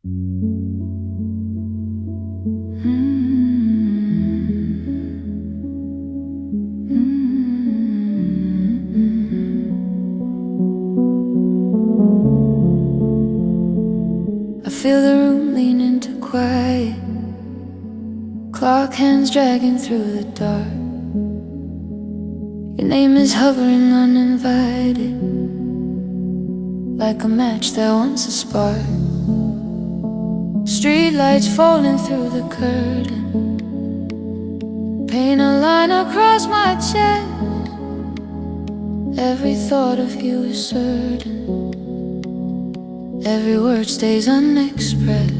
I feel the room lean into quiet, clock hands dragging through the dark. Your name is hovering uninvited, like a match that wants a spark. Street lights falling through the curtain, paint a line across my chest. Every thought of you is certain, every word stays unexpressed.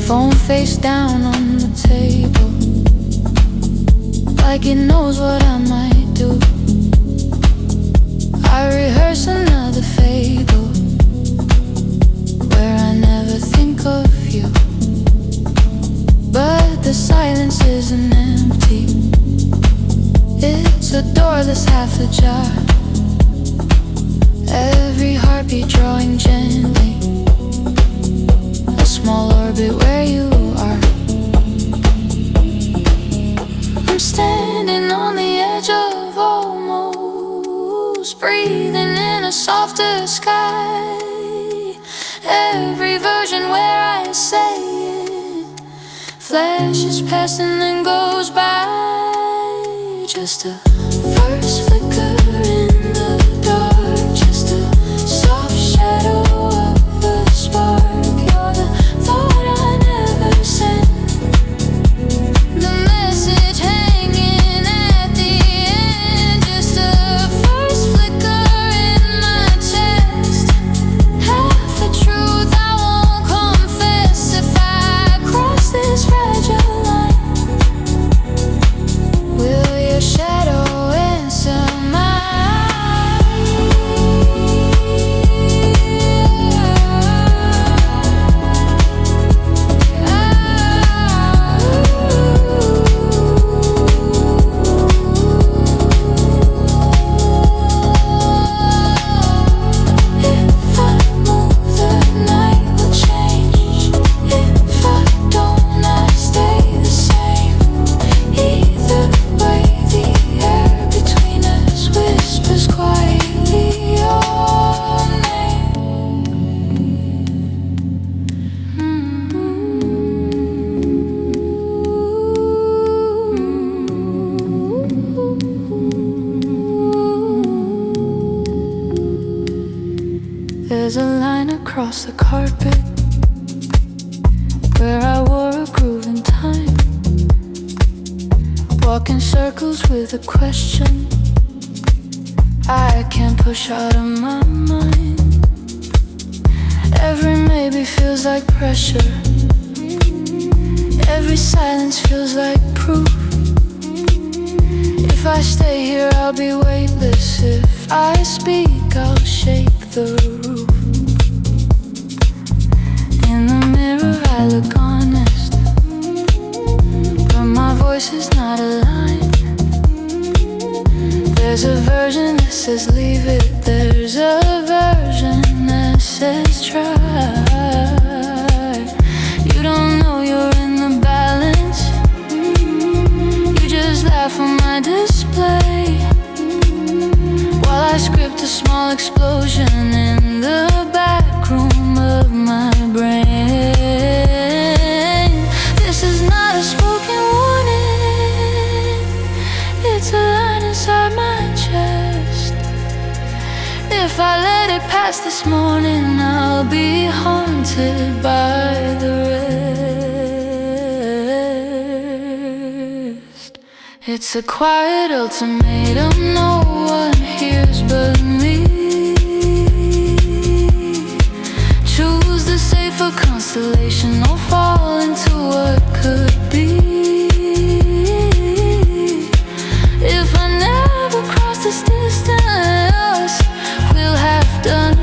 Phone face down on the table, like it knows what I might do. I rehearse another fable, where I never think of you. But the silence isn't empty, it's a door that's half ajar. Every heartbeat drawing gently, a small orbit where you are. I'm standing on the edge of almost, breathing in a softer sky. Every version where I say it flashes past and then goes by. Just a first flicker in the dark, just a soft shadow of a spark. You're the thought I never sent, the message hanging at the end. Just a first flicker in my chest, half the truth I won't confess. If I cross this fragile line, will your shadow answer mine? If I move, the night will change. If I don't, I stay the same. Either way, the air between us whispers quietly your name. There's a line across the carpet where I wore a groove in time, walk in circles with a question I can't push out of my mind. Every maybe feels like pressure, every silence feels like proof. If I stay here, I'll be weightless. If I speak, I'll shake the roof. In the mirror, I look honest, but my voice is not aligned. There's a version that says leave it, there's a version that says try. You don't know you're in the balance, you just laugh on my display, while I script a small explosion in the back room of my brain. This is not a spoken warning, it's a line inside my chest. If I let it pass this morning, I'll be haunted by the rest. It's a quiet ultimatum, no one hears but me. Choose the safer constellation or fall into what could be. If I never cross this distance, we'll have done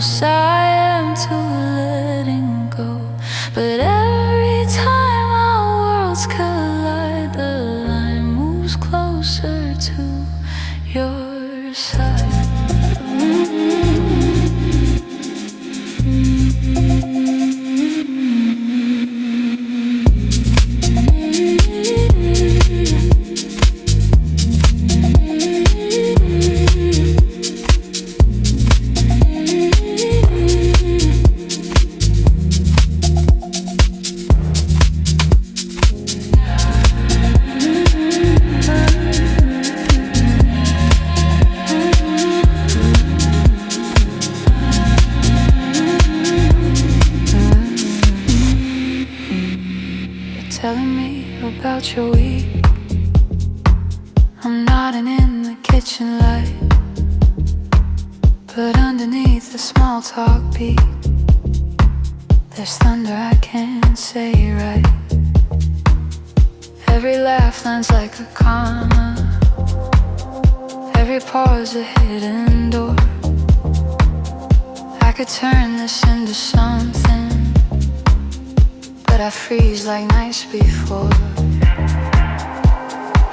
close I am to letting go. But every time our worlds collide, the line moves closer to your side. Telling me about your week. I'm nodding in the kitchen light, but underneath the small talk beat, there's thunder I can't say right. Every laugh lands like a comma, every pause a hidden door. I could turn this into something, but I freeze like nights before.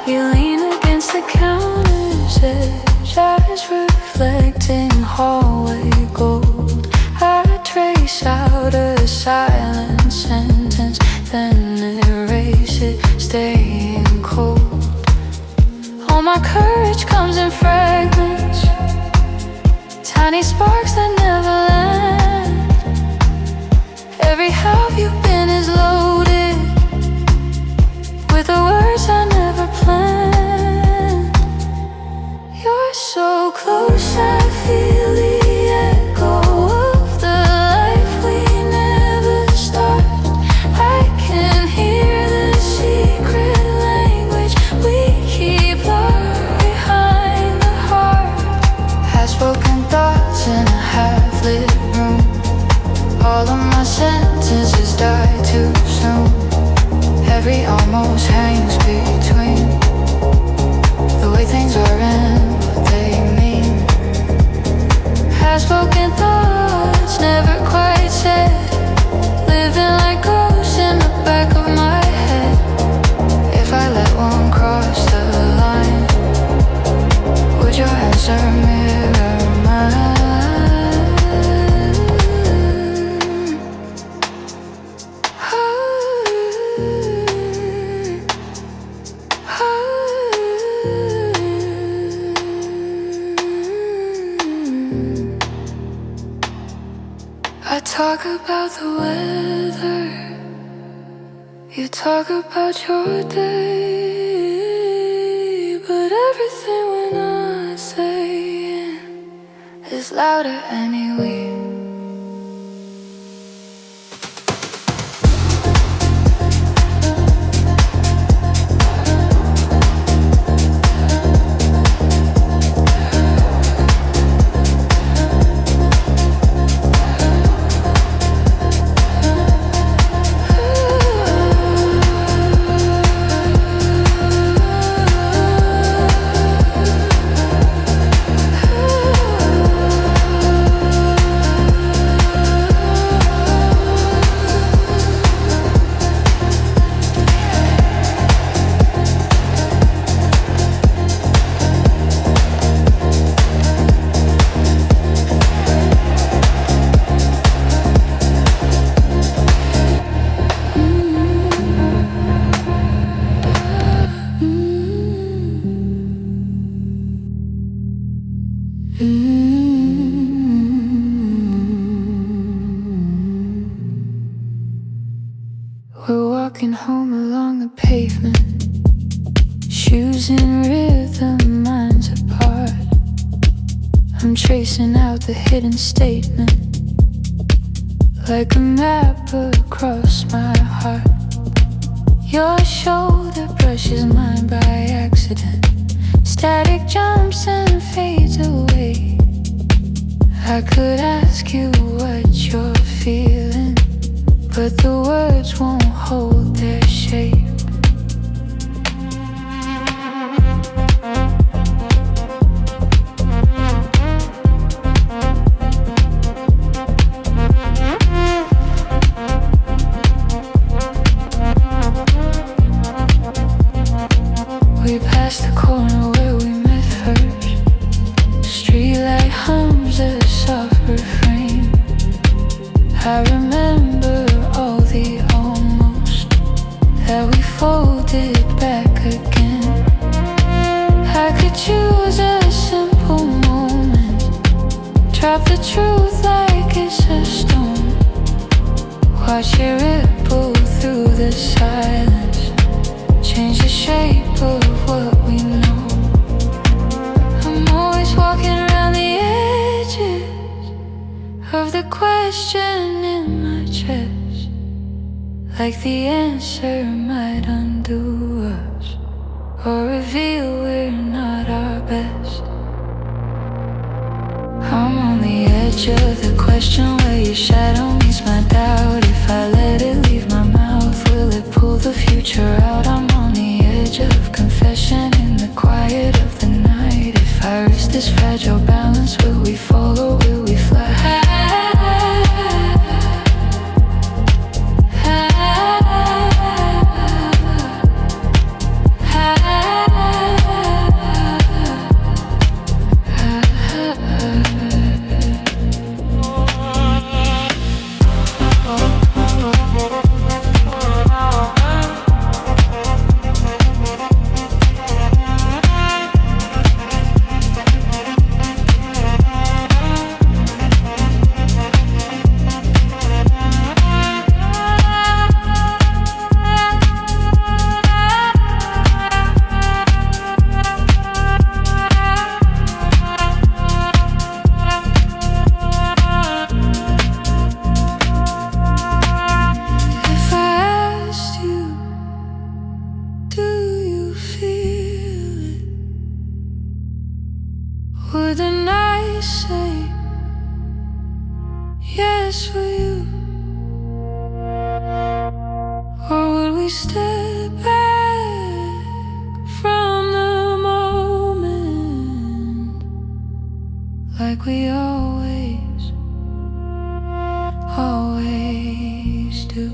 You lean against the counter's edge, eyes reflecting hallway gold. I trace out a silent sentence, then erase it, staying cold. All my courage comes in fragments, tiny sparks that never land. Every how you've been is loaded with the words I never planned. You're so close, I feel the echo of the life we never started. I can hear the secret language we keep locked behind the heart. Half-spoken thoughts in a half-lit room. All of my sentences die too soon. Every almost hangs between the way things are and what they mean. Half-spoken thoughts never quite said, living like ghosts in the back of my head. If I let one cross the line, would your answer mirror mine? I talk about the weather, you talk about your day, but everything we're not saying is louder anyway. We're walking home along the pavement, shoes in rhythm, minds apart. I'm tracing out the hidden statement, like a map across my heart. Your shoulder brushes mine by accident, static jumps and fades away. I could ask you what you're feeling, but the words won't hold their shape. Drop the truth like it's a stone. Watch it ripple through the silence. Change the shape of what we know. I'm always walking around the edges of the question in my chest, like the answer might undo us or reveal we're not our best. I'm on the edge of the question where your shadow meets my doubt. If I let it leave my mouth, will it pull the future out? I'm on the edge of confession in the quiet of the night. If I risk this fragile balance, will we fall or will we fly? Wouldn't I say yes for you? Or would we step back from the moment like we always do?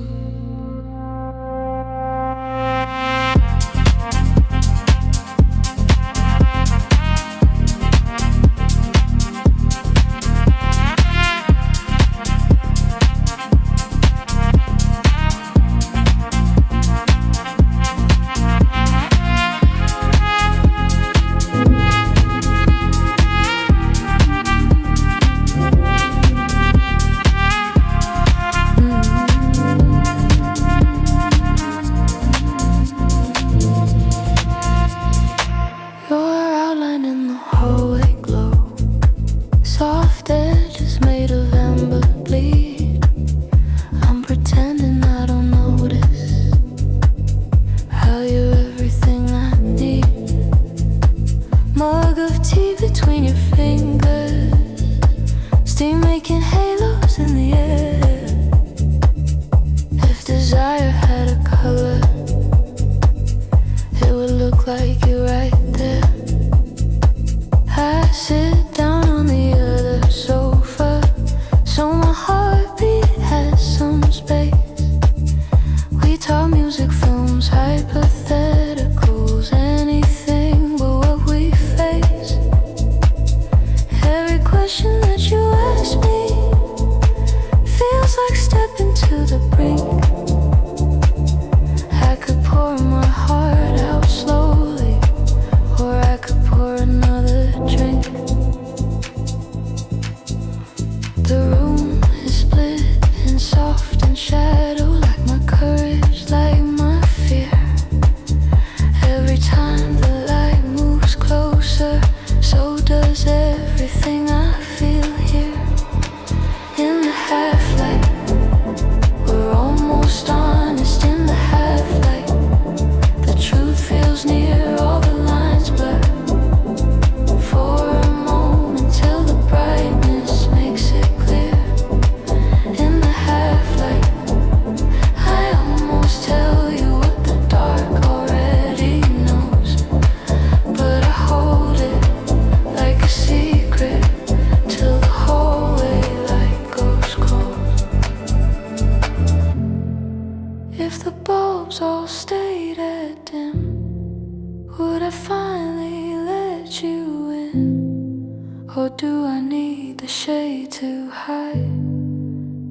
Or do I need the shade to hide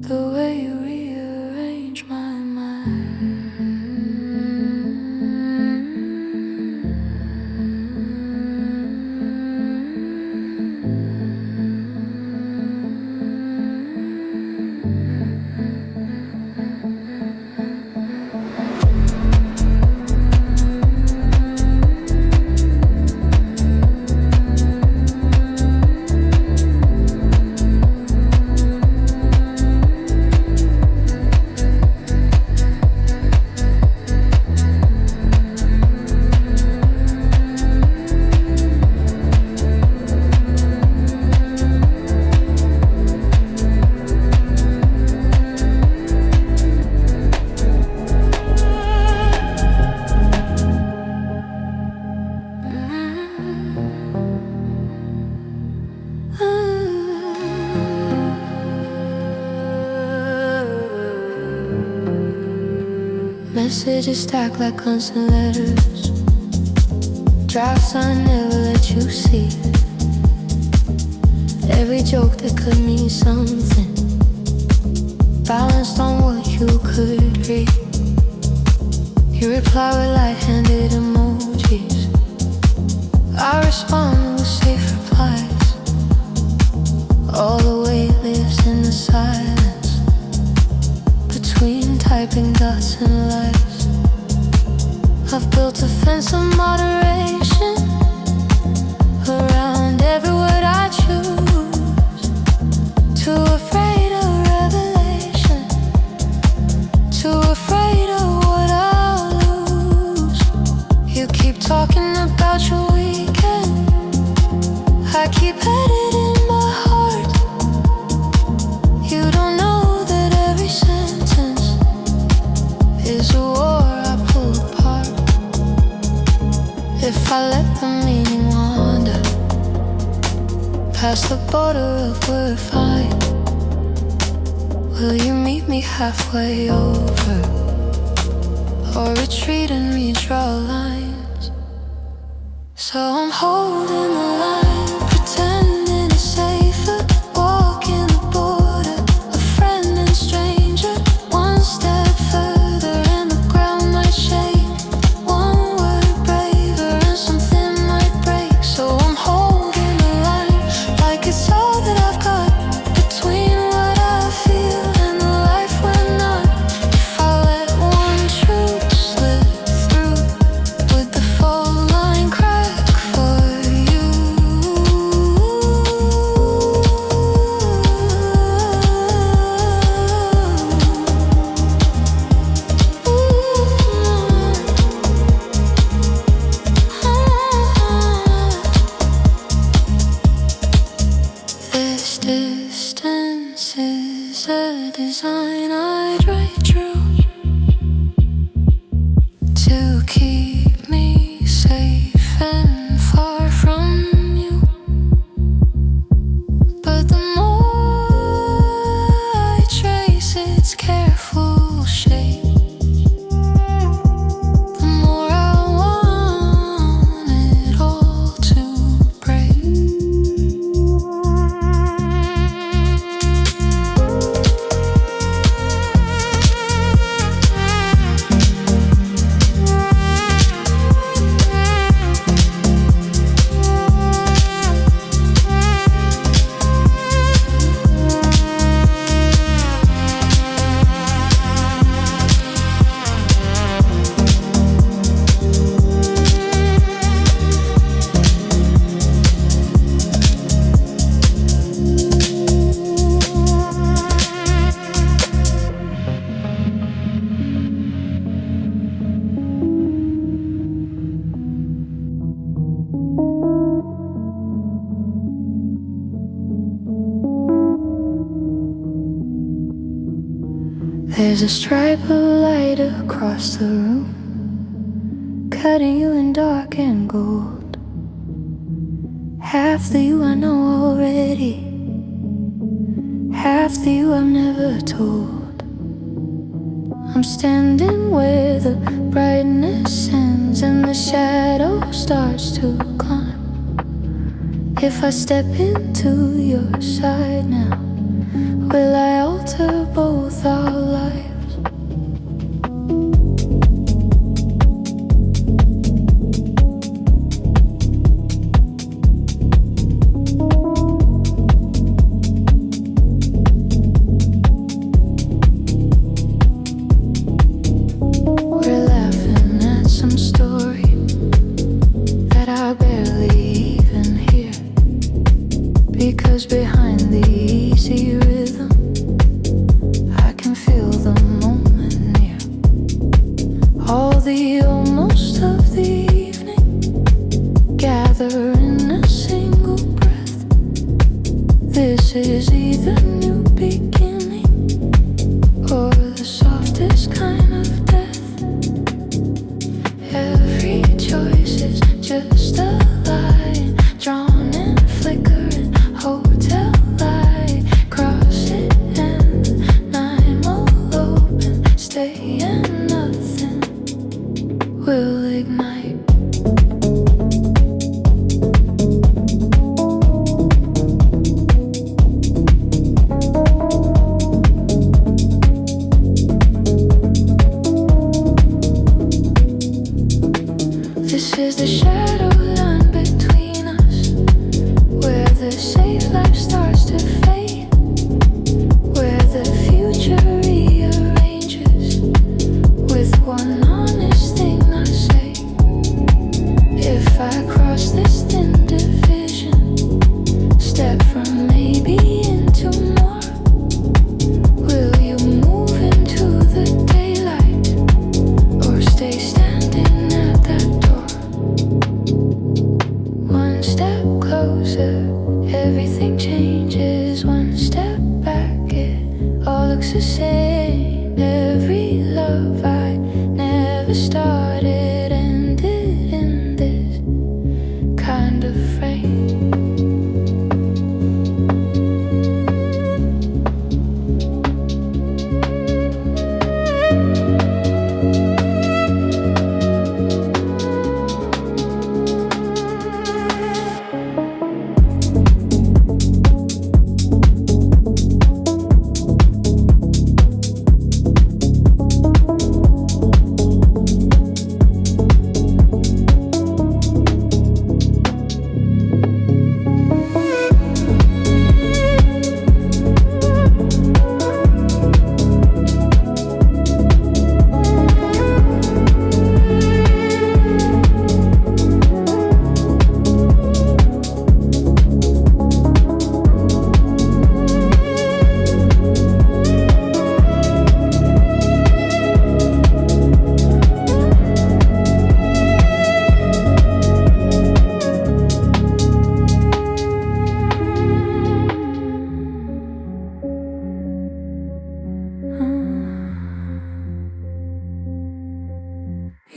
the way you rearrange my mind? Messages stacked like constant letters, drafts I never let you see. Every joke that could mean something, balanced on what you could read. You reply with light-handed emojis, I respond with safe replies. All the weight lives in the silence between typing dots and lies. I've built a fence of moderation around every word I choose. Too afraid of revelation, too afraid of what I'll lose. You keep talking about your weekend, I keep headed in my heart. You don't know that every sentence is a war I pull apart. If I let the meaning wander past the border of we're fine, will you meet me halfway over, or retreat and redraw lines? So I'm holding the line, pretending it's safer, walking the border, a friend and stranger. One step further and the ground might shake, one word braver and something might break. So I'm holding the line, like it's all that I've got, between what I feel and the life we're not. If I let one truth slip through, would the full line crack for you? This distance is a design I drew to keep me safe and far from you. But the more I trace its careful shape, the more I want it all to break. There's a stripe of light across the room, cutting you in dark and gold. Half the you I know already, half the you I've never told. I'm standing where the brightness ends and the shadow starts to climb. If I step into your side now, will I alter both our lives? We're laughing at some story that I barely even hear, because behind the easy rhythm I can feel the moment near. All the almost of the evening gather in a single breath. This is either new beginning or the softest kind of death. Every choice is just a line drawn and flickering hotel light. Cross it and I'm all open, stay and nothing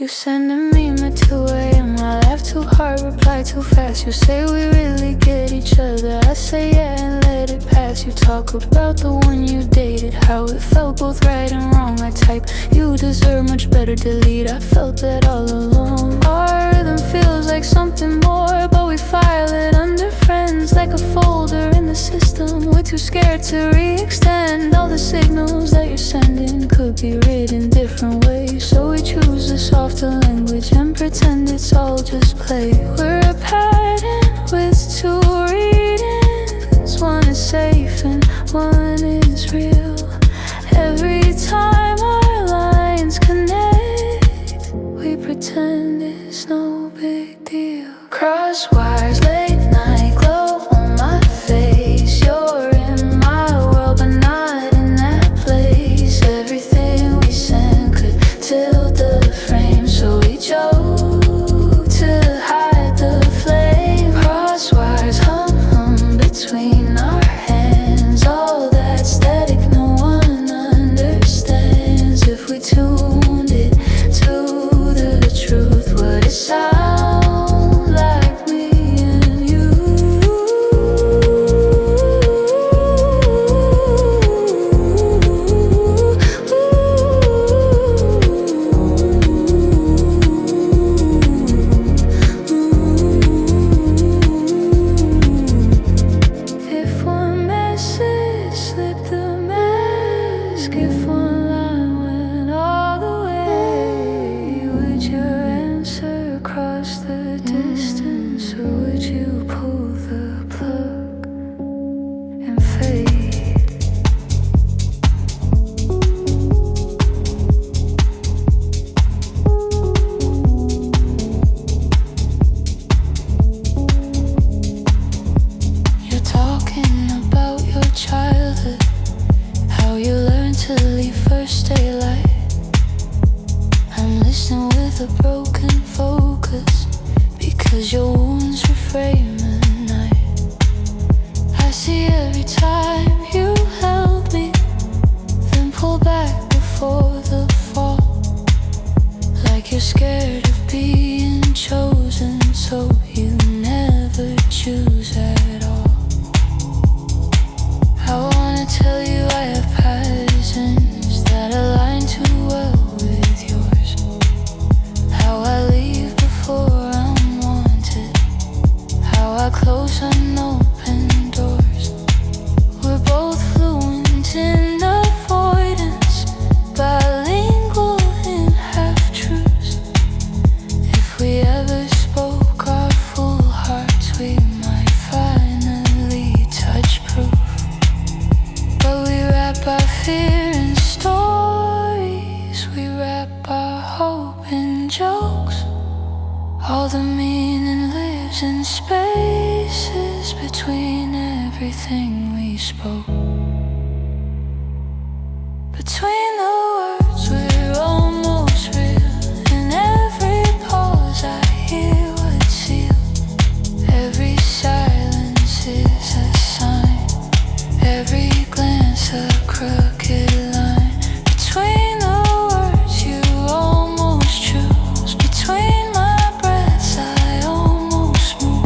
You sending me my 2 a.m. I laugh too hard, reply too fast. You say we really get each other. I say yeah and let it pass. You talk about the one you dated, how it felt both right and wrong. I type, you deserve much better, delete. I felt that all along. Our rhythm feels like something more, but we file it under friends like a folder in the system. We're too scared to re-extend. All the signals that you're sending could be written different ways, so we choose a softer language and pretend it's all just play. We're a pattern with 2 readings. One is safe and one is real. Every time our lines connect, we pretend it's no big deal. Crosswires, late night glow on my face. You're in my world but not in that place. Everything we send could tilt the frame, so we chose to hide the flame. Crosswires hum between our hands. All that static no one understands. If we tuned it to the truth, would it sound like me and you? If one message slipped the mask, if one line went all the way, would your answer cross the distance, or would you pull the plug and fade? You're talking about your childhood, how you learned to leave first daylight. I'm listening with a broken focus, because your wounds reframe the night. I see every time you held me, then pull back before the fall, like you're scared of being chosen, so you never choose at all. I wanna tell you I have patterns that align too well with yours. How I leave before I'm wanted, how I close unopened doors. We're both fluent in avoidance, bilingual in half-truths. If we ever spoke our full hearts, we might finally touch proof. But we wrap our fear in stories, we wrap our hope in jokes. All the meaning lives in spaces between everything we spoke. Between the words we're almost real. In every pause I hear what's sealed. Every silence is a sign, every glance a crooked line. Between the words you almost choose. Between my breaths I almost move.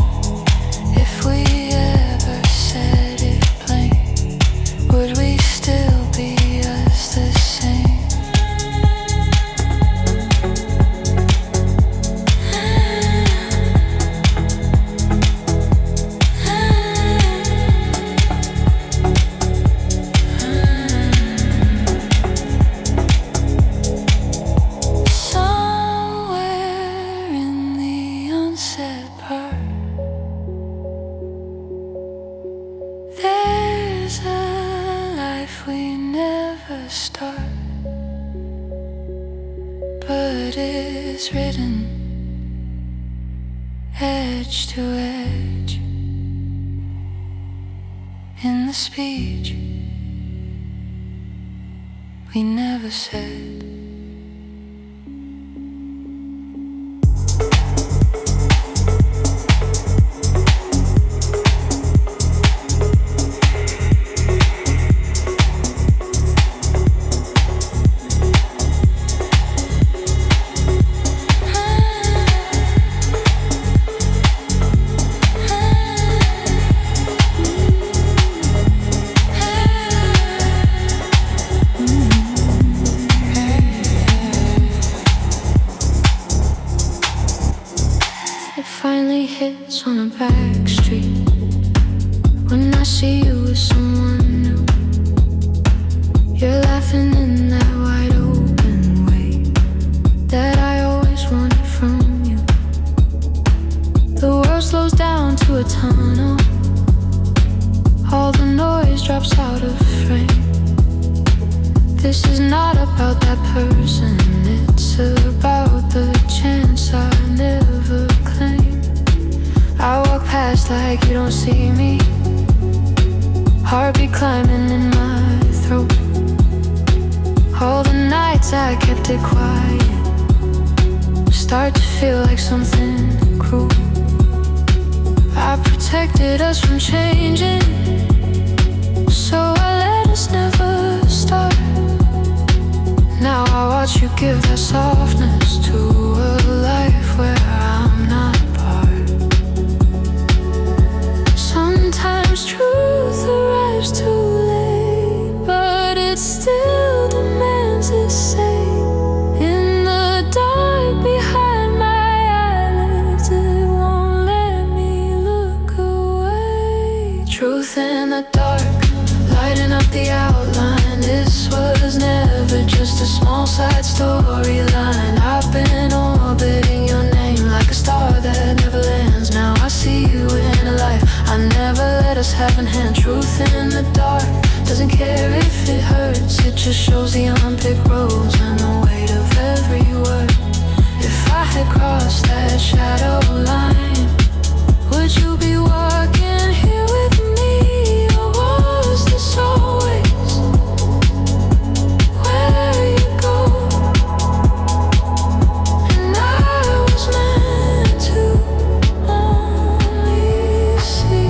If we ever said it plain, would we still be us the same? Somewhere in the unsaid part, there's a life we never start, but it's written edge to edge in the speech we never said. back street. When I see you with someone new, you're laughing in that wide open way that I always wanted from you. The world slows down to a tunnel, all the noise drops out of frame. This is not about that person, it's about the chance I never claimed. I walk past like you don't see me, heartbeat climbing in my throat. All the nights I kept it quiet start to feel like something cruel. I protected us from changing, so I let us never start. Now I watch you give that softness to a life where I'm not part. Sometimes truth arrives too late, but it still demands its say. In the dark behind my eyelids, it won't let me look away. Truth in the dark, lighting up the outline. This was never just a small side storyline. I've been orbiting your name like a star that never lands. Now I see you in a life I never let us have in hand. Truth in the dark doesn't care if it hurts, it just shows the unpicked roads and the weight of every word. If I had crossed that shadow line, would you be walking here with me, or was this always where you go? And I was meant to only see.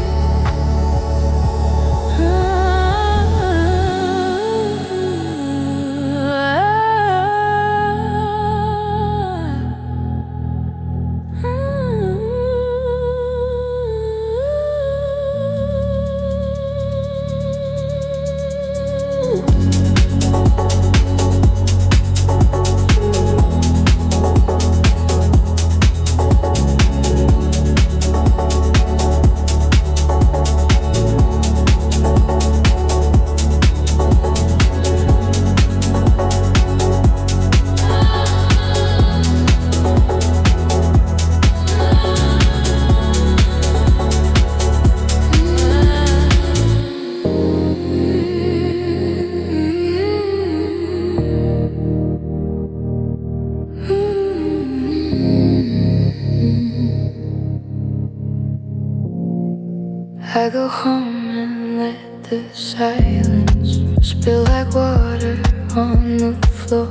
I go home and let the silence spill like water on the floor.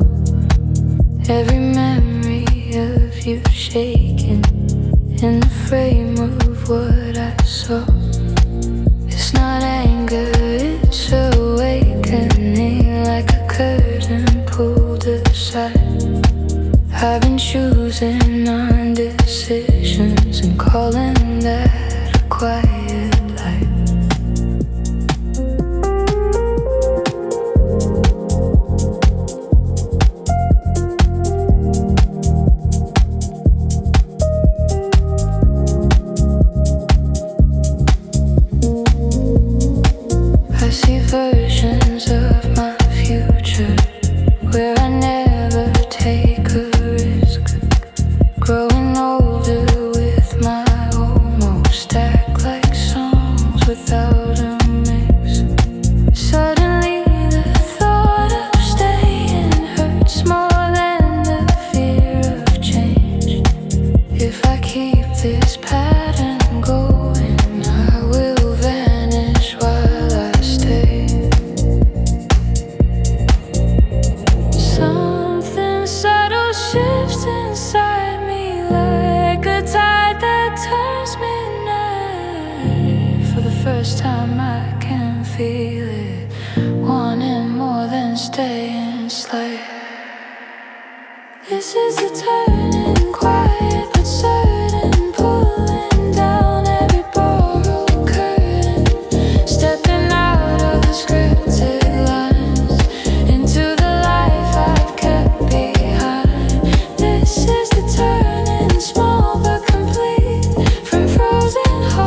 Every memory of you shaking in the frame of what I saw. It's not anger, it's awakening, like a curtain pulled aside. I've been choosing on decisions and calling that a quiet life. I see versions of my future where I never take a risk, growing older with my almost stacked like songs without a mix. Suddenly the thought of staying hurts more than the fear of change. If I keep this pattern going, I will vanish while I stay. Something subtle shifts inside me, like a tide that turns midnight. For the first time I can feel it, wanting more than staying slight. This is the turning, quiet but certain, pulling down every borrowed curtain, stepping out of the scripted lines into the life I've kept behind. This is the turning, small but complete, from frozen hearts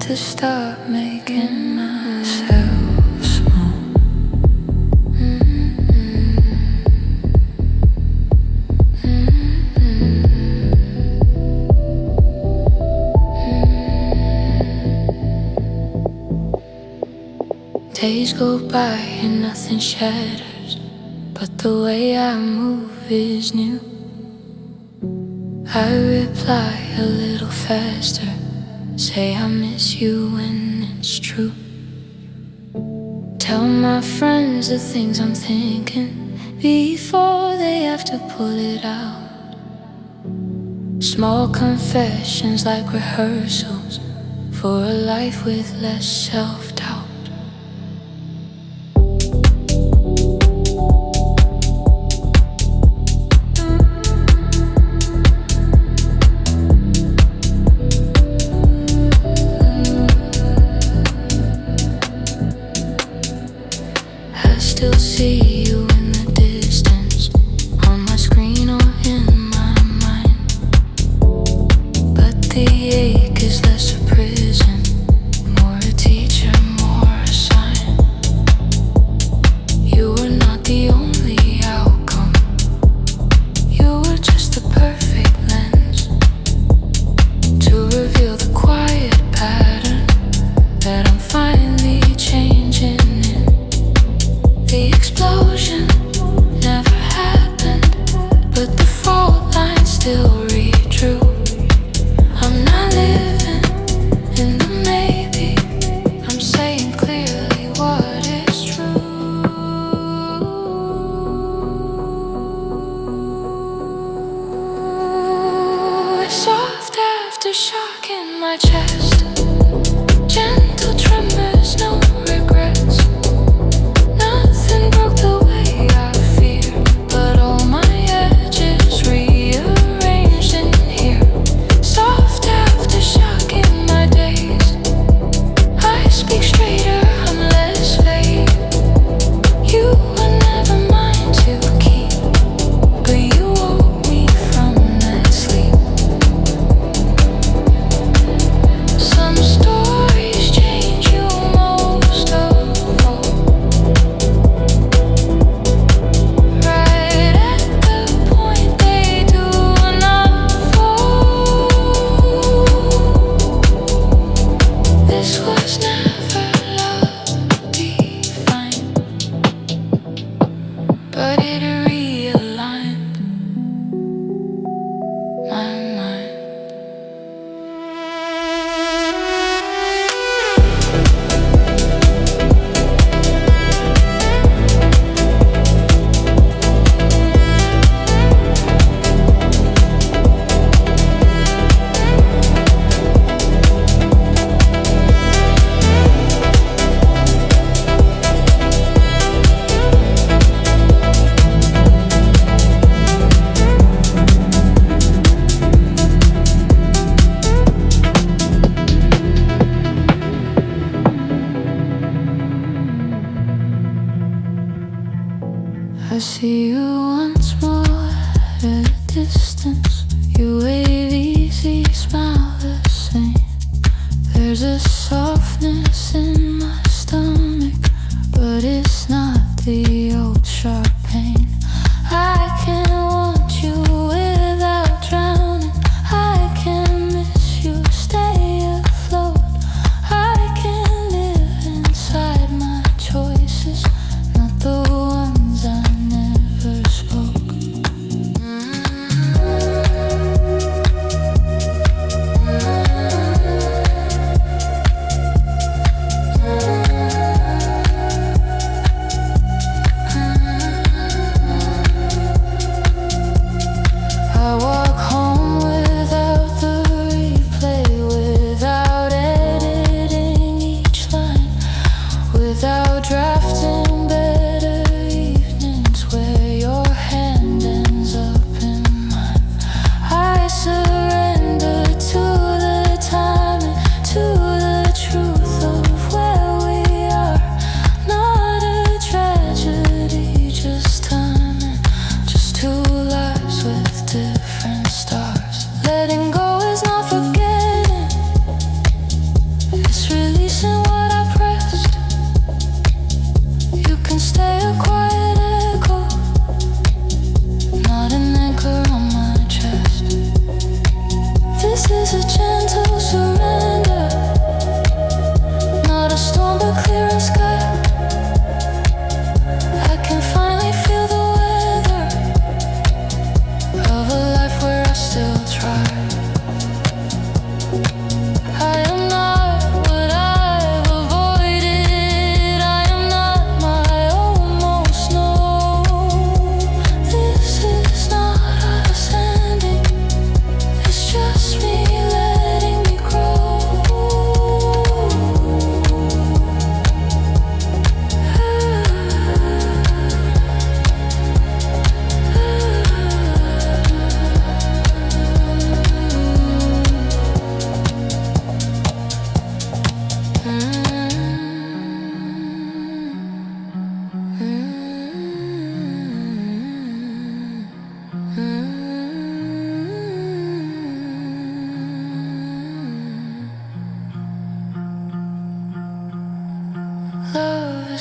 to stop making myself small. Days go by and nothing shatters, but the way I move is new. I reply a little faster, say I miss you when it's true. Tell my friends the things I'm thinking before they have to pull it out. Small confessions like rehearsals for a life with less self-doubt. I still see you in the distance, on my screen or in my mind. But the ache is less a prison, more a teacher, more a sign. You were not the only outcome, you were just the perfect lens to reveal the quiet pattern that I'm finally changing in. The explosion never happened, but the fault line still read true. I'm not living in the maybe, I'm saying clearly what is true. A soft aftershock in my chest, gentle tremors, no regrets. Nothing broke the way I fear, but all my edges rearranged in here. Soft aftershock in my days, I speak straighter, I'm less vague. You were never mine to keep, but you woke me from that sleep. Some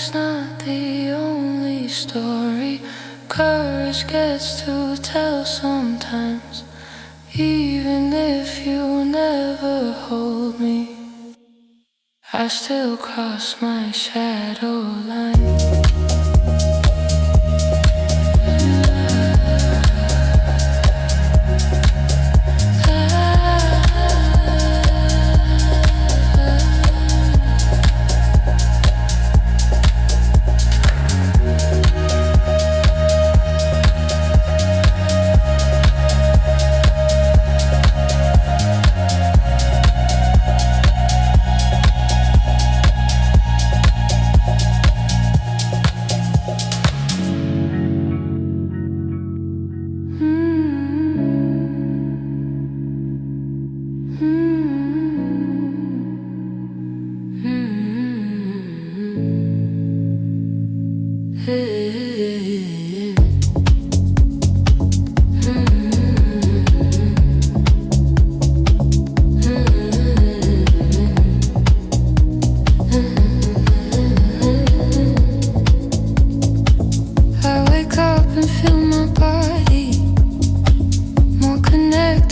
life's not the only story. Courage gets to tell sometimes, even if you never hold me. I still cross my shadow line.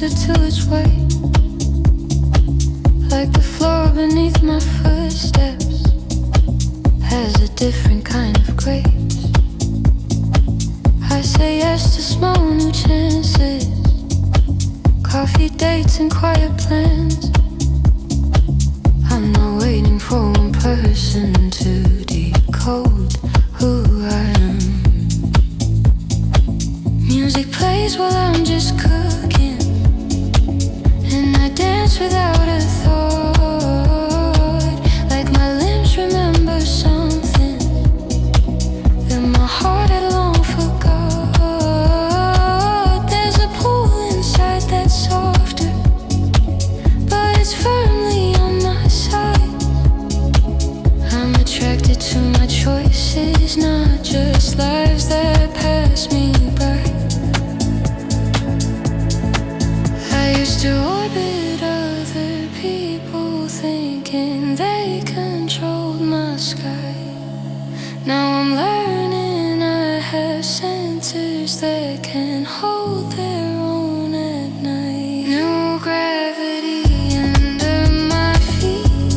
To its weight, like the floor beneath my footsteps has a different kind of grace. I say yes to small new chances, coffee dates and quiet plans. I'm not waiting for one person to decode who I am. Music plays while I'm just cooking, and I dance without a thought, like my limbs remember something that my heart had long forgot. There's a pull inside that's softer, but it's firmly on my side. I'm attracted to my choices, not just lives that pass me by. I used to orbit other people, thinking they controlled my sky. Now I'm learning I have centers that can hold their own at night. No gravity under my feet,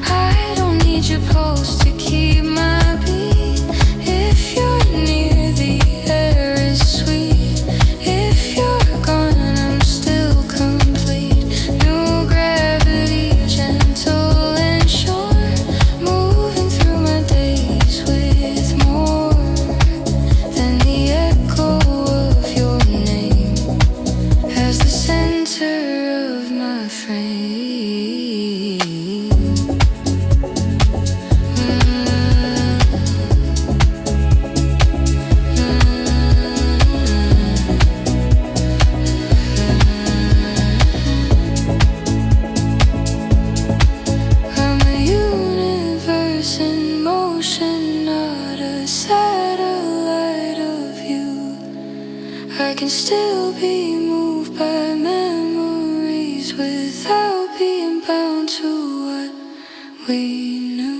I don't need your pulse to keep my beat. If you're near, the air is sweet. If you're gone, I'm still complete. No gravity, gentle and sure, moving through my days with more than the echo of your name as the center of my frame. I'm a universe in motion, not a satellite of you. I can still be moved by memories without being bound to what we knew.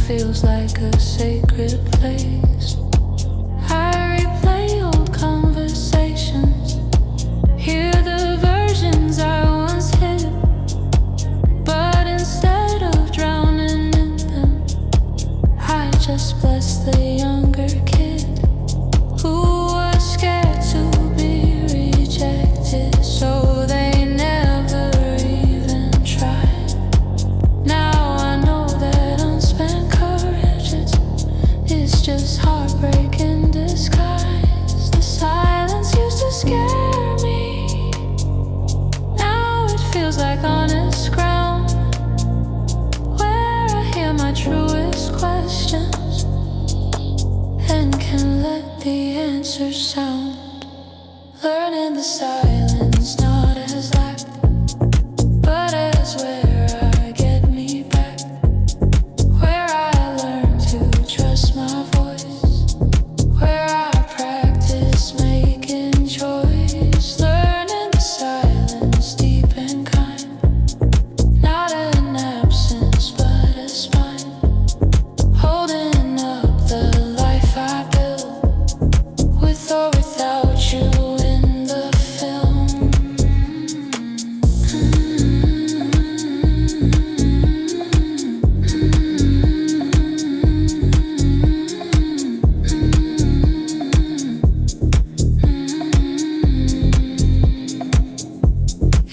Feels like a sacred place. I replay old conversations, hear the versions I once hid, but instead of drowning in them, I just bless the answer sound. Learning the silence, not as lack, but as where I get me back. Where I learn to trust my voice, where I practice making choice. Learning the silence, deep and kind, not an absence but a spine, holding up the life I built, with or without you in the film.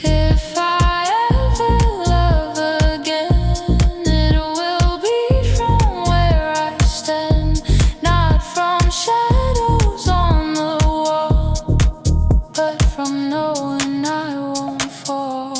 If I ever love again, it will be from where I stand, not from shadows on the wall, but from knowing I won't fall.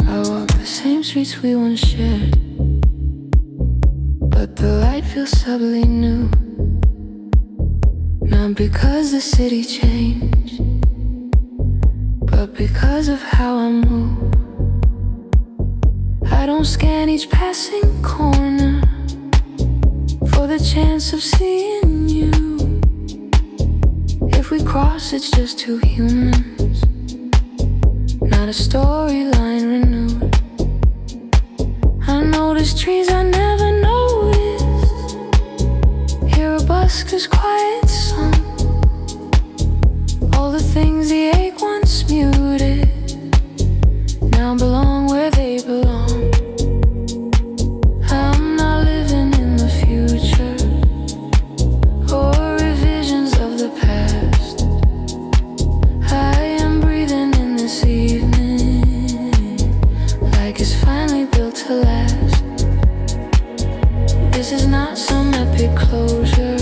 I walk the same streets we once shared, but the light feels subtly new. Not because the city changed, but because of how I move. I don't scan each passing corner for the chance of seeing you. If we cross, it's just two humans, not a storyline renewed. I notice trees I never noticed, hear a busker's quiet song. All the things the ache once muted now belong where they belong. I'm not living in the future or revisions of the past. I am breathing in this evening like it's finally built to last. This is not some epic closure,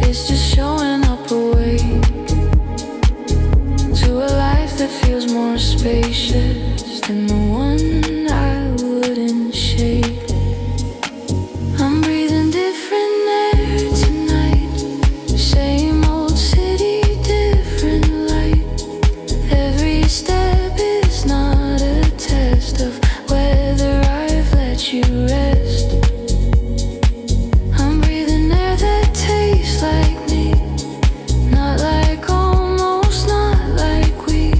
it's just showing up awake to a life that feels more spacious than the one I wouldn't shake. I'm breathing different air tonight, same old city, different light. Every step is not a test of whether I've let you rest. I'm breathing air that tastes like me, not like almost, not like we.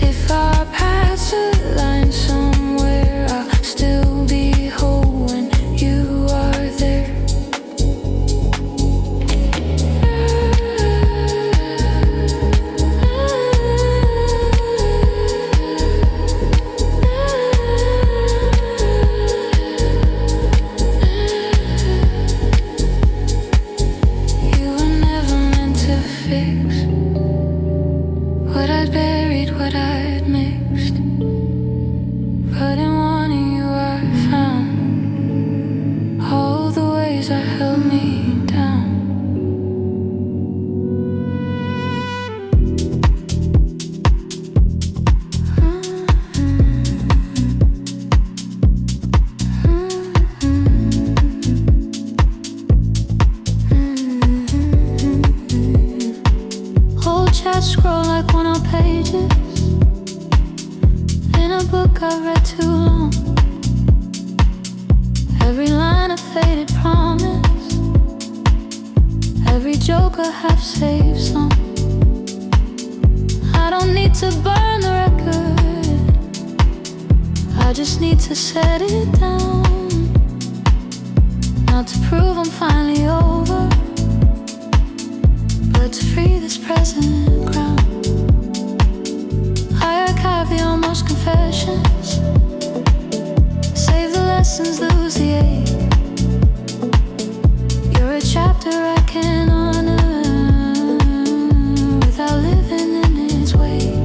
If our paths align somewhere, I'll still be whole when you are there. You were never meant to fix what I'd buried, what I'd mixed, but in wanting you I found all the ways that held me down. Old chat scroll like one-off pages in a book I've read too long. Every line a faded promise, every joke a half-saved song. I don't need to burn the record, I just need to set it down. Not to prove I'm finally over, but to free this present ground. I archive the almost confessions, save the lessons lose the ache. You're a chapter I can honor without living in its wake.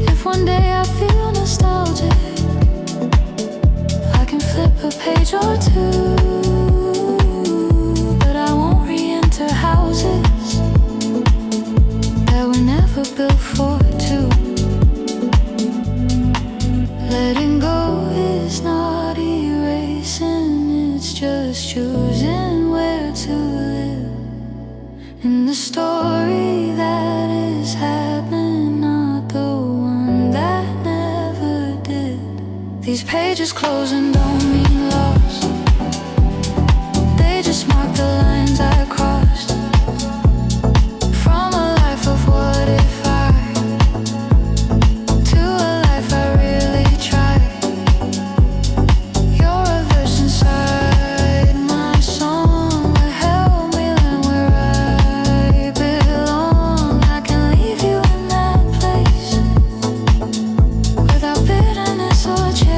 If one day I feel nostalgic, I can flip a page or two, but I won't re-enter houses that were never built for two. Letting go is not erasing, it's just choosing where to live in the story that is happening, not the one that never did. These pages close and don't mean loss, they just mark the lines I crossed. From a life of what if I to a life I really tried. You're a verse inside my song that help me land where I belong. I can leave you in that place without bitterness or chase.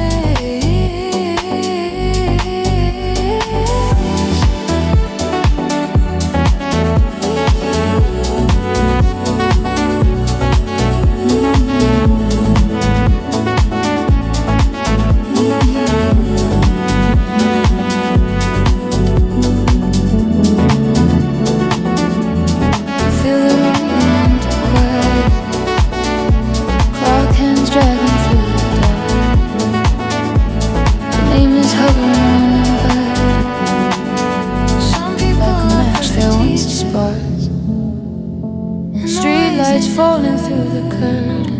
Feel the rain quiet, clock hands dragging through the dark. Your name is hovering on my back. Some people like a match that once sparks. Street lights falling through the curtain.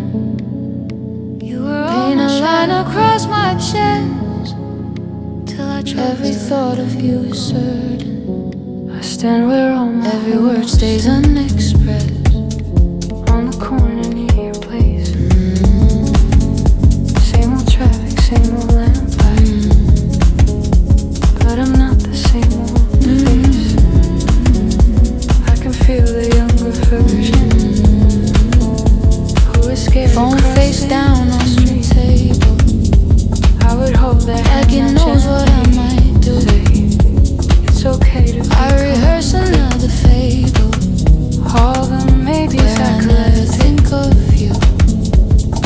Paint a line across my chest till I trust every thought of you is certain. I stand where all my every word stays unexpressed. On the corner near your place. Same old traffic, same old lamplight, but I'm not the same old face. I can feel the younger version who is scared. Phone face down on street table. I would hold that like it knows what I might do. It's okay to I rehearse another fable. All the maybes I could never think of you.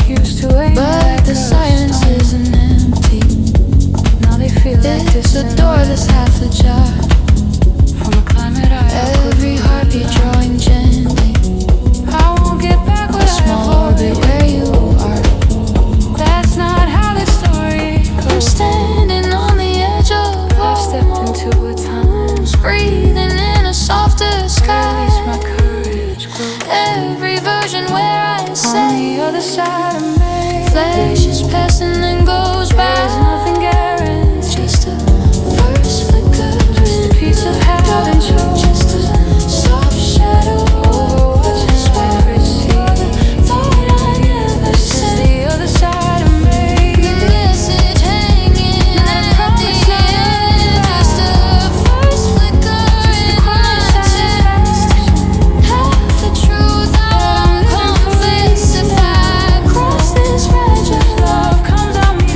Used to wait, but the silence isn't empty. Now they feel like this a door that's half ajar. From a climate I every heartbeat drawing gently. I won't get back what a small orbit where you are. That's not how this story goes. I'm standing on the edge of I've stepped into a time, breathing in a softer sky. My courage grows. Every version where I say on the other side of me, flesh is passing and goes by. There's nothing guaranteed, just a first flicker, just a piece of heaven show, just a soft shadow over what's where you're the thought I never said. The other side of me, the message hanging at the end, just a first flicker in my chest. Half the truth I won't confess if I cross this fragile love comes on me.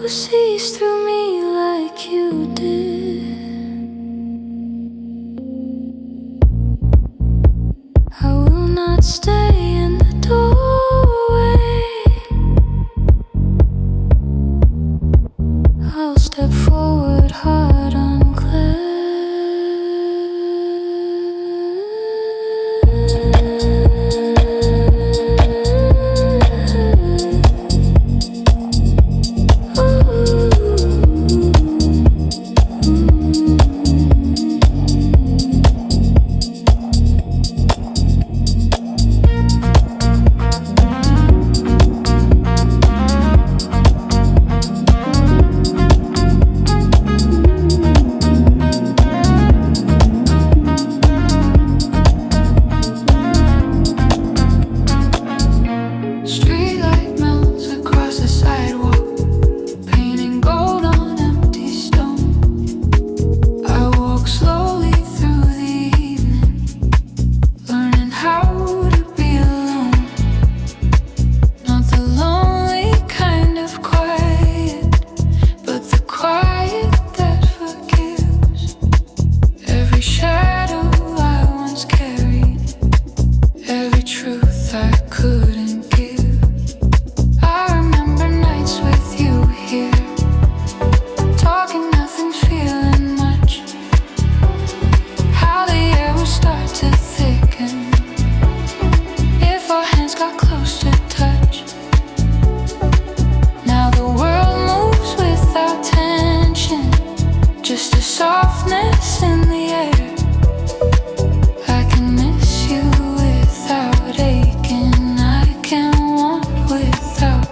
sees through me like you did. I will not stay in the doorway. I'll step forward hard on clay.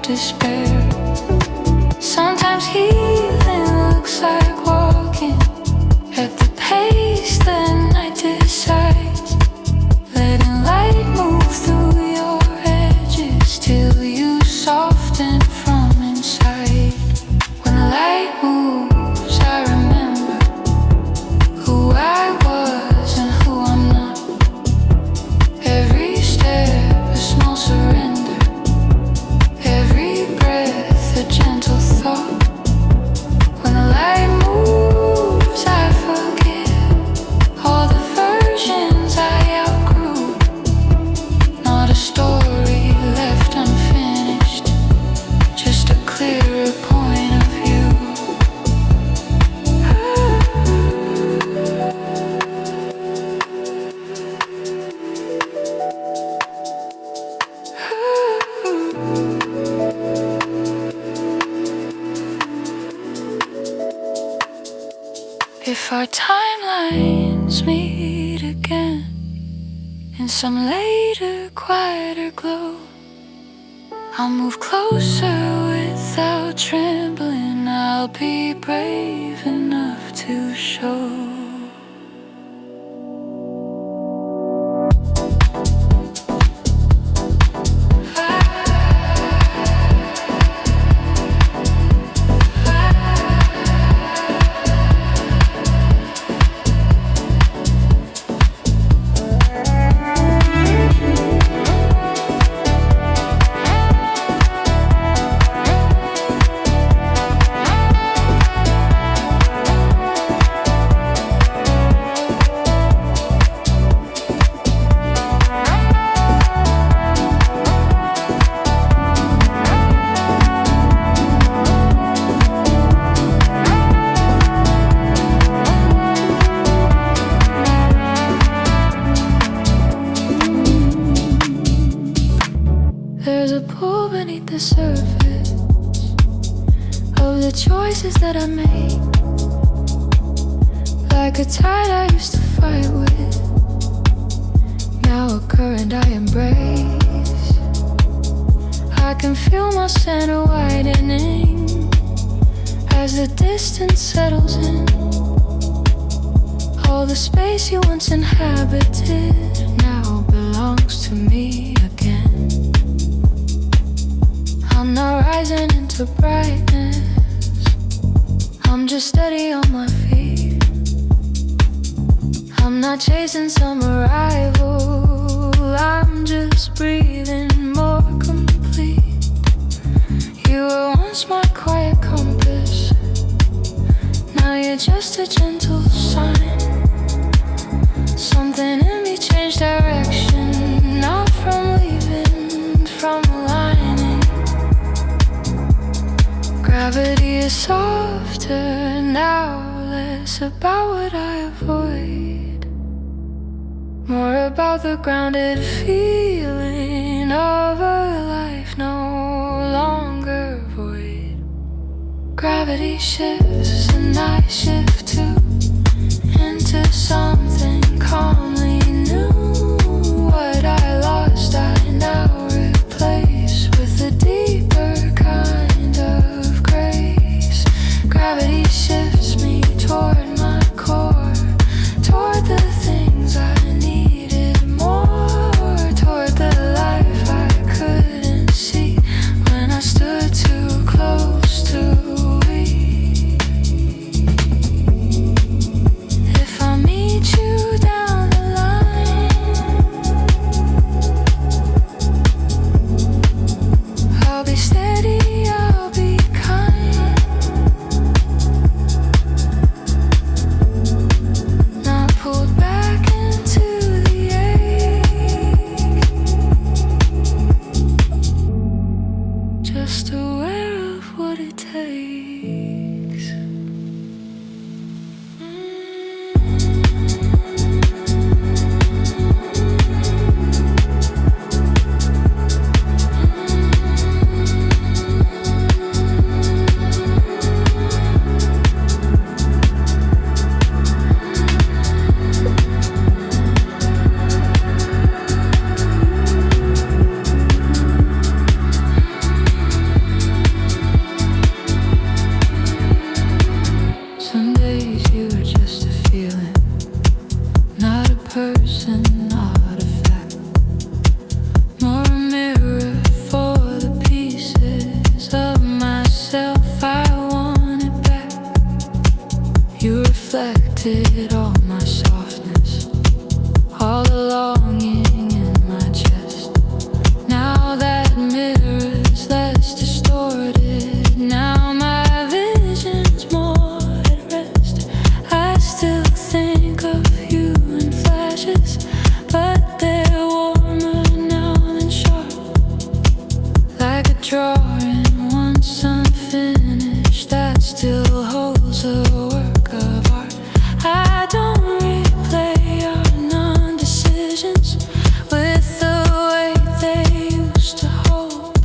Despair. Sometimes healing looks like walking at the pace the night decides, letting light move through your edges till you soften from inside. When the light moves, I remember who I was and who I'm not. Every step a small surrender, a gentle thought. When the light moves, I forget all the versions I outgrew. Not a story left unfinished, just a clearer point of view. If our timelines meet again in some later, quieter glow, I'll move closer without trembling. I'll be brave enough to show. There's a pool beneath the surface of the choices that I made, like a tide I used to fight with, now a current I embrace. I can feel my center widening as the distance settles in. All the space you once inhabited now belongs to me again. I'm not rising into brightness, I'm just steady on my feet. I'm not chasing some arrival, I'm just breathing more complete. You were once my quiet compass, just a gentle sign. Something in me changed direction, not from leaving, from aligning. Gravity is softer now, less about what I avoid, more about the grounded feeling of a life no longer void. Gravity shifts and I shift too, into something calmly new. What I lost I now replace with a deeper kind of grace. Gravity shifts me toward my core, toward the things I needed more, toward the life I couldn't see when I stood too close to it. If I meet you down the line, I'll be steady, I'll be kind, not pulled back into the ache, just aware of what it takes. Some days you are just a feeling, not a person, not a fact, nor a mirror for the pieces of myself I wanted back. You reflected all my softness, all the longing in my chest. Now that mirror's less distorted, now my vision's more at rest. I still think of you in flashes, but they're warmer now than sharp, like a drawing once unfinished that still holds a work of art. I don't replay our non-decisions with the weight they used to hold.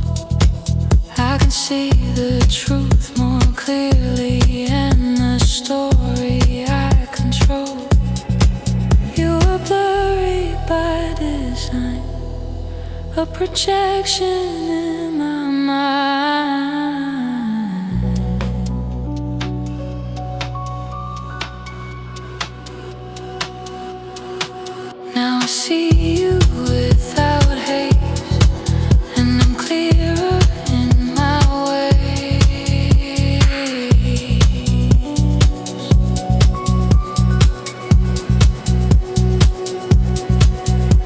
I can see the truth more clearly and the story I control. You were blurry by design, a projection in my mind. Now I see you without haze, and I'm clearer in my ways.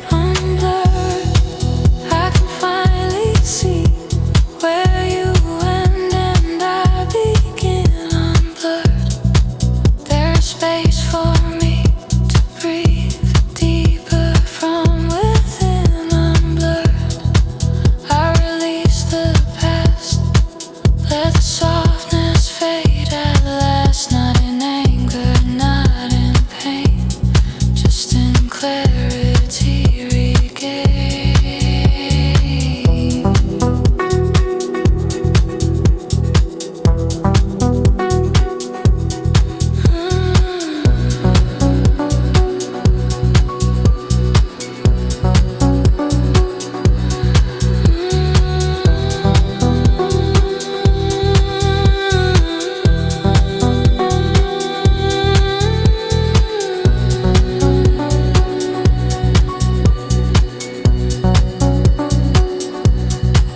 I'm blurred, I can finally see where you end and I begin. I'm blurred, there's space for me to breathe deeper from within. I'm blurred, I release the past, let the softness fade at last. Not in anger, not in pain, just in clarity regained.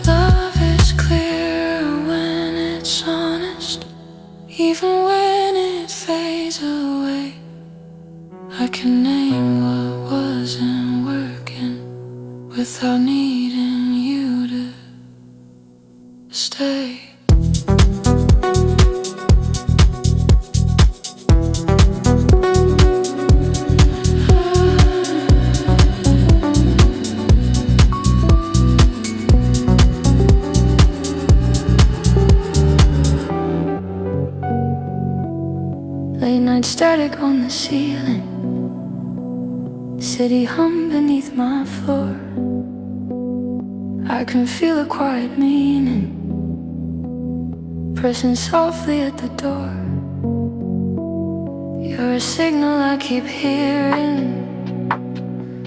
Love is clear when it's honest, even when it fades away. I can name what wasn't working without needing you to stay. Midnight static on the ceiling, city hum beneath my floor. I can feel a quiet meaning pressing softly at the door. You're a signal I keep hearing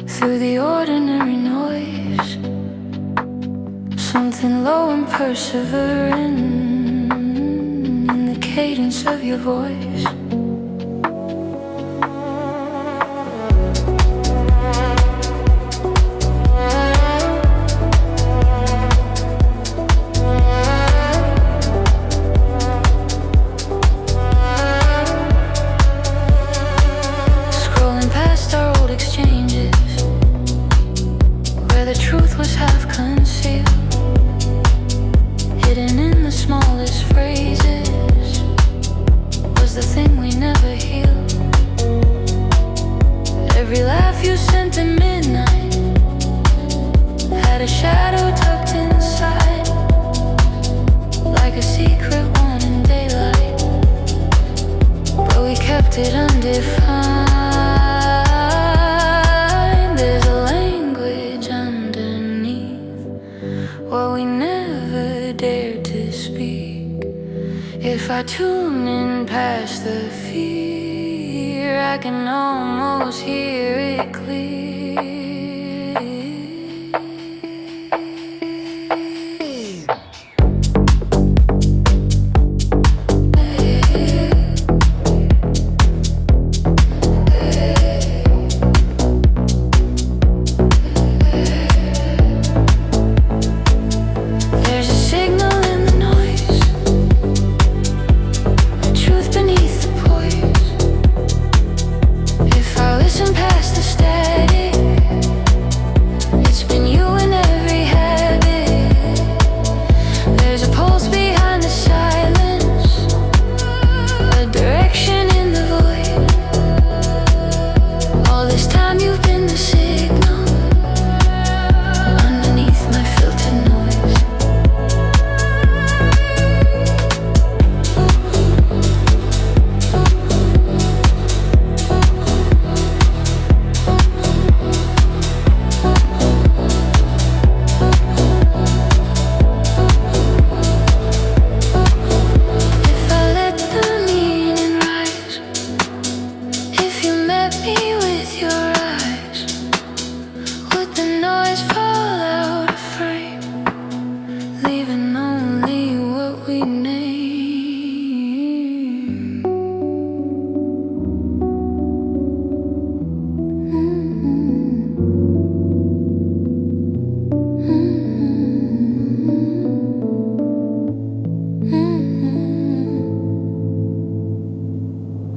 through the ordinary noise, something low and persevering in the cadence of your voice. It undefined. There's a language underneath what we never dared to speak. If I tune in past the fear, I can almost hear it clear.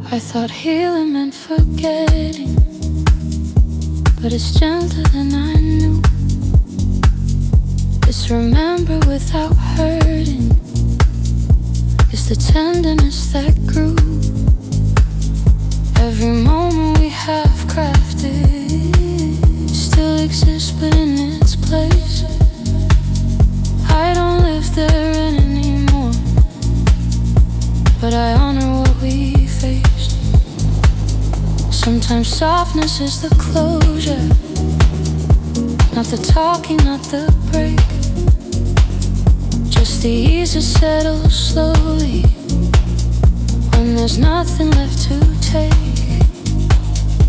I thought healing meant forgetting, but it's gentler than I knew. It's remember without hurting. It's the tenderness that grew. Every moment we have crafted still exists, but in its place. I don't live there anymore, but I honor what we faced. Sometimes softness is the closure, not the talking, not the break, just the ease to settle slowly when there's nothing left to take.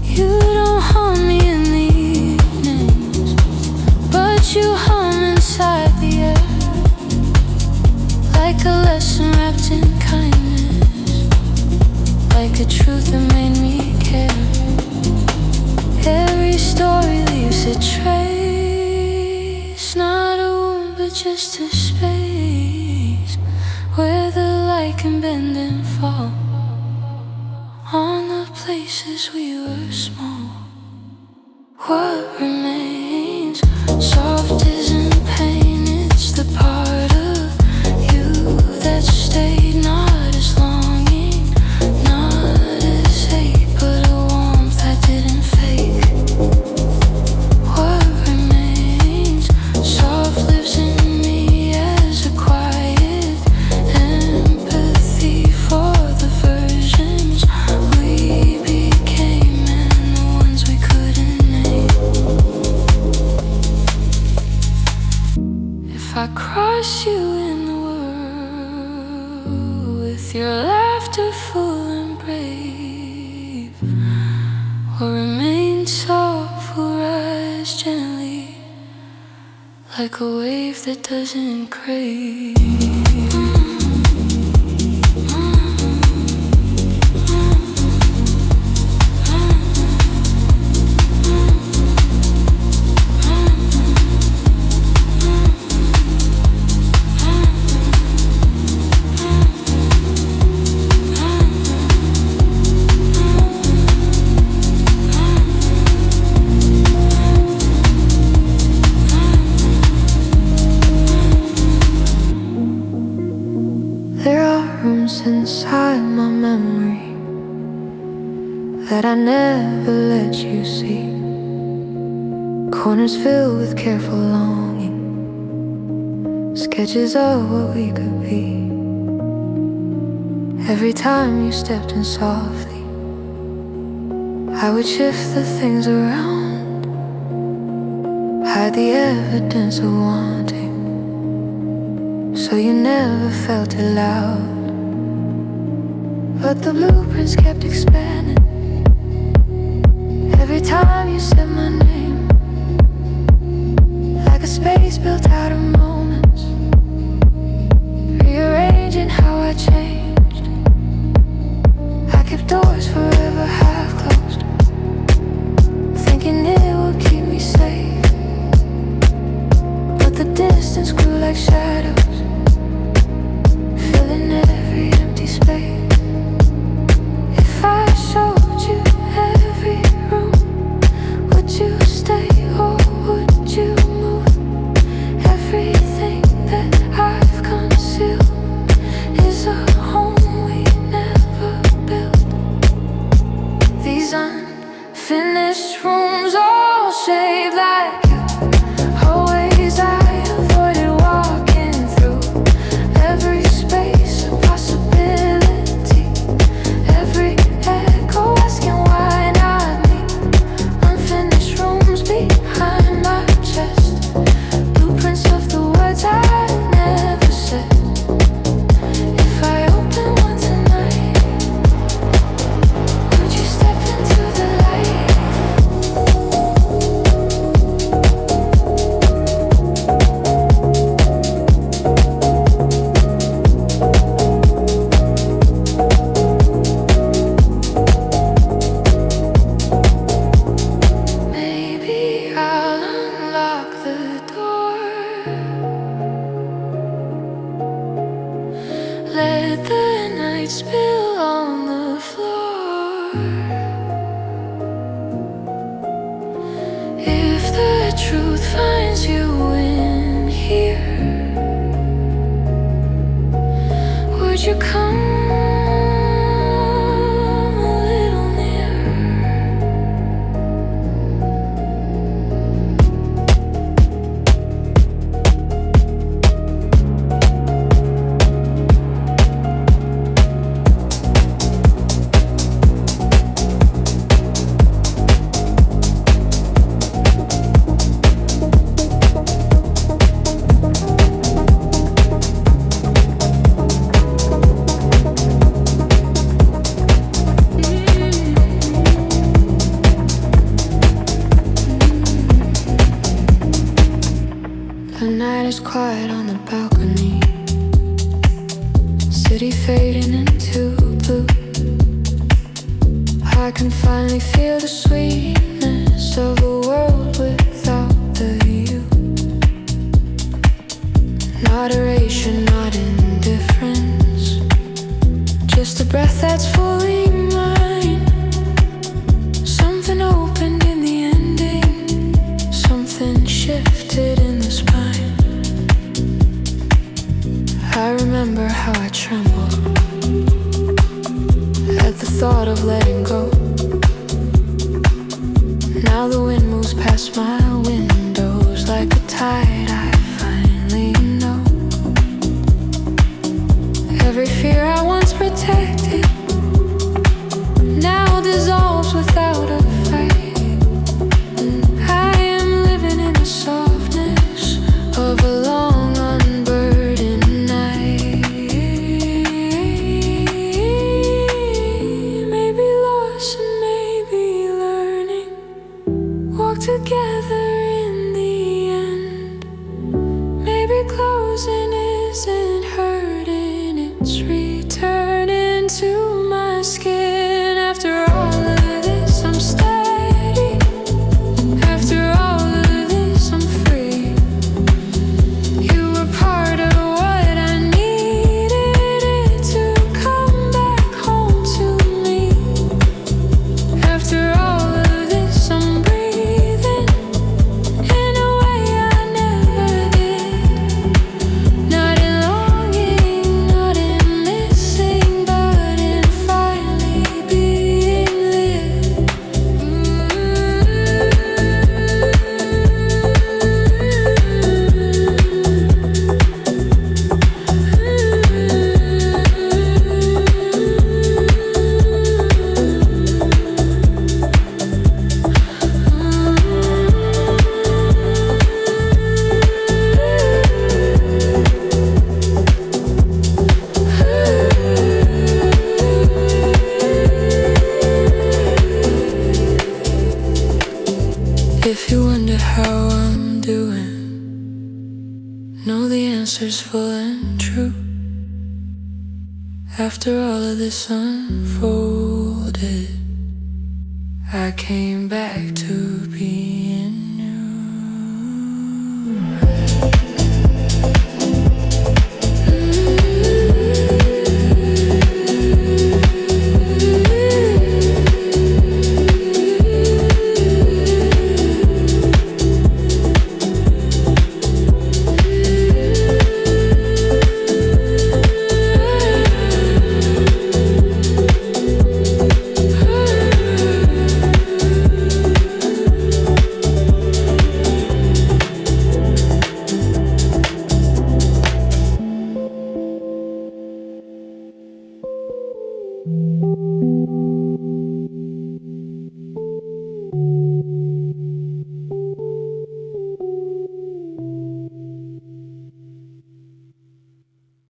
You don't haunt me in the evenings, but you hum inside the air, like a lesson wrapped in kindness, like a truth that made me care. Every story leaves a trace, not a wound but just a space where the light can bend and fall on the places we were small. What remains soft isn't pain, it's the part of you that stayed, not as longing, not as hate, but a warmth that didn't fake. What remains soft lives in me as a quiet empathy for the versions we with your laughter full and brave, or remain soft, will rise gently like a wave that doesn't crave. Inside my memory that I never let you see, corners filled with careful longing, sketches of what we could be. Every time you stepped in softly, I would shift the things around, hide the evidence of wanting, so you never felt it loud. But the blueprints kept expanding every time you said my name, like a space built out of moments, rearranging how I changed. I kept doors forever half closed, thinking it would keep me safe. But the distance grew like shadows, filling every empty space. If I showed you every room, would you stay or would you move? Everything that I've concealed is a home we never built. These unfinished rooms all shaped like you, always I avoided walking through. Every space a possibility, every echo asking why not me. Unfinished rooms behind my chest, blueprints of the words I never said. If I open one tonight, would you step into the light? Maybe I'll unlock the door, let the night spill on the floor. If the truth finds you in here, would you come a little nearer? The night is quiet on the balcony, city fading into blue. I can finally feel the sweetness of a world without the you. Not erasure, not indifference, just a breath that's fully mine. Something opened in the ending, something shifted in the spine. I remember how I trembled at the thought of letting go. Now the wind moves past my windows like a tide I finally know. Every fear I once protected now dissolves without a fight. And I am living in the softness of a long unburdened night. After all of this unfolded, I came back to being new.